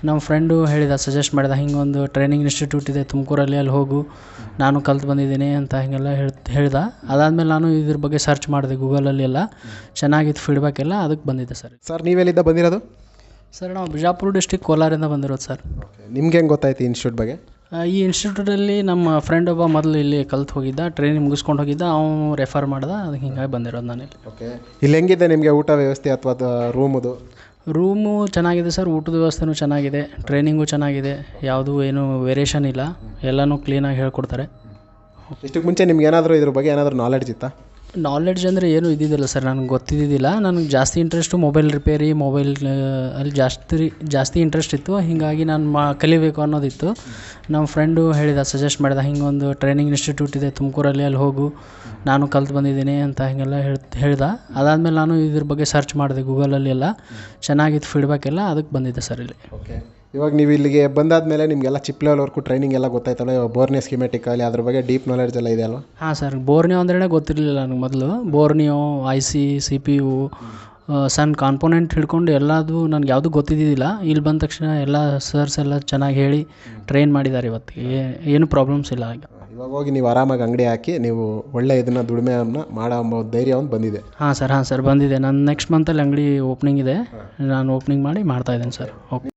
ನಮ್ಮ ಫ್ರೆಂಡು ಹೇಳಿದ, ಸಜೆಸ್ಟ್ ಮಾಡಿದ, ಹಿಂಗೊಂದು ಟ್ರೈನಿಂಗ್ ಇನ್ಸ್ಟಿಟ್ಯೂಟ್ ಇದೆ ತುಮಕೂರಲ್ಲಿ, ಅಲ್ಲಿ ಹೋಗು, ನಾನು ಕಲ್ತು ಬಂದಿದ್ದೀನಿ ಅಂತ ಹಿಂಗೆಲ್ಲ ಹೇಳ್ದ. ಅದಾದಮೇಲೆ ನಾನು ಇದ್ರ ಬಗ್ಗೆ ಸರ್ಚ್ ಮಾಡಿದೆ ಗೂಗಲಲ್ಲಿ ಎಲ್ಲ, ಚೆನ್ನಾಗಿತ್ತು ಫೀಡ್ಬ್ಯಾಕ್ ಎಲ್ಲ, ಅದಕ್ಕೆ ಬಂದಿದ್ದೆ ಸರ್. ಸರ್ ನೀವೆಲ್ಲಿಂದ ಬಂದಿರೋದು? ಸರ್ ನಾವು ಬಿಜಾಪುರ ಡಿಸ್ಟಿಕ್ ಕೋಲಾರಿಂದ ಬಂದಿರೋದು ಸರ್. ನಿಮ್ಗೆ ಹೆಂಗೆ ಗೊತ್ತಾಯ್ತು ಈ ಇನ್ಸ್ಟಿಟ್ಯೂಟ್ ಬಗ್ಗೆ? ಈ ಇನ್ಸ್ಟಿಟ್ಯೂಟಲ್ಲಿ ನಮ್ಮ ಫ್ರೆಂಡ್ ಒಬ್ಬ ಮೊದಲು ಇಲ್ಲಿ ಕಲ್ತು ಹೋಗಿದ್ದ, ಟ್ರೈನಿಂಗ್ ಮುಗಿಸ್ಕೊಂಡು ಹೋಗಿದ್ದ, ಅವನು ರೆಫರ್ ಮಾಡ್ದೆ, ಅದಕ್ಕೆ ಹಿಂಗಾಗಿ ಬಂದಿರೋದು ನಾನಿಲ್ಲಿ. ಓಕೆ, ಇಲ್ಲಿ ಹೆಂಗಿದೆ ನಿಮಗೆ ಊಟ ವ್ಯವಸ್ಥೆ ಅಥವಾ ರೂಮದು? ರೂಮು ಚೆನ್ನಾಗಿದೆ ಸರ್, ಊಟದ ವ್ಯವಸ್ಥೆನೂ ಚೆನ್ನಾಗಿದೆ, ಟ್ರೈನಿಂಗು ಚೆನ್ನಾಗಿದೆ, ಯಾವುದೂ ಏನು ವೇರಿಯೇಷನ್ ಇಲ್ಲ, ಎಲ್ಲನೂ ಕ್ಲೀನಾಗಿ ಹೇಳ್ಕೊಡ್ತಾರೆ. ಇಷ್ಟಕ್ಕೆ ಮುಂಚೆ ನಿಮ್ಗೆ ಏನಾದರೂ ಇದ್ರ ಬಗ್ಗೆ ಏನಾದರೂ ನಾಲೆಡ್ಜ್ ಇತ್ತಾ? ನಾಲೆಡ್ಜ್ ಅಂದರೆ ಏನೂ ಇದ್ದಿದ್ದಿಲ್ಲ ಸರ್, ನನಗೆ ಗೊತ್ತಿದ್ದಿದ್ದಿಲ್ಲ. ನನಗೆ ಜಾಸ್ತಿ ಇಂಟ್ರೆಸ್ಟು ಮೊಬೈಲ್ ರಿಪೇರಿ, ಮೊಬೈಲ್ ಅಲ್ಲಿ ಜಾಸ್ತಿ ಇಂಟ್ರೆಸ್ಟ್ ಇತ್ತು. ಹೀಗಾಗಿ ನಾನು ಕಲಿಬೇಕು ಅನ್ನೋದಿತ್ತು. ನಮ್ಮ ಫ್ರೆಂಡು ಹೇಳಿದ, ಸಜೆಸ್ಟ್ ಮಾಡಿದ, ಹಿಂಗೊಂದು ಟ್ರೈನಿಂಗ್ ಇನ್ಸ್ಟಿಟ್ಯೂಟ್ ಇದೆ ತುಮಕೂರಲ್ಲಿ, ಅಲ್ಲಿ ಹೋಗು, ನಾನು ಕಲ್ತು ಬಂದಿದ್ದೀನಿ ಅಂತ ಹಿಂಗೆಲ್ಲ ಹೇಳ್ದ. ಅದಾದಮೇಲೆ ನಾನು ಇದ್ರ ಬಗ್ಗೆ ಸರ್ಚ್ ಮಾಡಿದೆ ಗೂಗಲಲ್ಲಿ ಎಲ್ಲ, ಚೆನ್ನಾಗಿತ್ತು ಫೀಡ್ಬ್ಯಾಕ್ ಎಲ್ಲ, ಅದಕ್ಕೆ ಬಂದಿದ್ದೆ ಸರ್ ಇಲ್ಲಿ. ಓಕೆ, ಇವಾಗ ನೀವು ಇಲ್ಲಿಗೆ ಬಂದಾದಮೇಲೆ ನಿಮಗೆಲ್ಲ ಚಿಪ್ ಲೆವೆಲ್ವರೆಗೂ ಟ್ರೈನಿಂಗ್ ಎಲ್ಲ ಗೊತ್ತಾಯ್ತಲ್ಲ, ಇವಾಗ ಬೋರ್ನಿಯೋ ಸ್ಕಿಮೆಟಿಕ್ ಅಲ್ಲಿ ಅದ್ರ ಬಗ್ಗೆ ಡೀಪ್ ನಾಲೆಡ್ಜ್ ಎಲ್ಲ ಇದೆ ಅಲ್ವಾ? ಹಾಂ ಸರ್, ಬೋರ್ನಿಯೋ ಅಂದ್ರೆ ಗೊತ್ತಿರಲಿಲ್ಲ ನನಗೆ ಮೊದಲು. ಬೋರ್ನಿಯೋ, IC, CPU, ಸಣ್ಣ ಕಾಂಪೋನೆಂಟ್ ಹಿಡ್ಕೊಂಡು ಎಲ್ಲದು ನನಗೆ ಯಾವುದೂ ಗೊತ್ತಿದ್ದಿದ್ದಿಲ್ಲ. ಇಲ್ಲಿ ಬಂದ ತಕ್ಷಣ ಎಲ್ಲ ಸರ್ಸ್ ಎಲ್ಲ ಚೆನ್ನಾಗಿ ಹೇಳಿ ಟ್ರೈನ್ ಮಾಡಿದ್ದಾರೆ. ಇವತ್ತಿಗೆ ಏನು ಪ್ರಾಬ್ಲಮ್ಸ್ ಇಲ್ಲ. ಇವಾಗ ಹೋಗಿ ನೀವು ಆರಾಮಾಗಿ ಅಂಗಡಿ ಹಾಕಿ ನೀವು ಒಳ್ಳೆ ಇದನ್ನು ದುಡಿಮೆಯನ್ನು ಮಾಡೋ ಧೈರ್ಯ ಒಂದು ಬಂದಿದೆ. ಹಾಂ ಸರ್ ಬಂದಿದೆ. ನಾನು ನೆಕ್ಸ್ಟ್ ಮಂತಲ್ಲಿ ಅಂಗಡಿ ಓಪನಿಂಗ್ ಇದೆ, ನಾನು ಓಪನಿಂಗ್ ಮಾಡಿ ಮಾಡ್ತಾಯಿದ್ದೇನೆ ಸರ್. ಓಕೆ.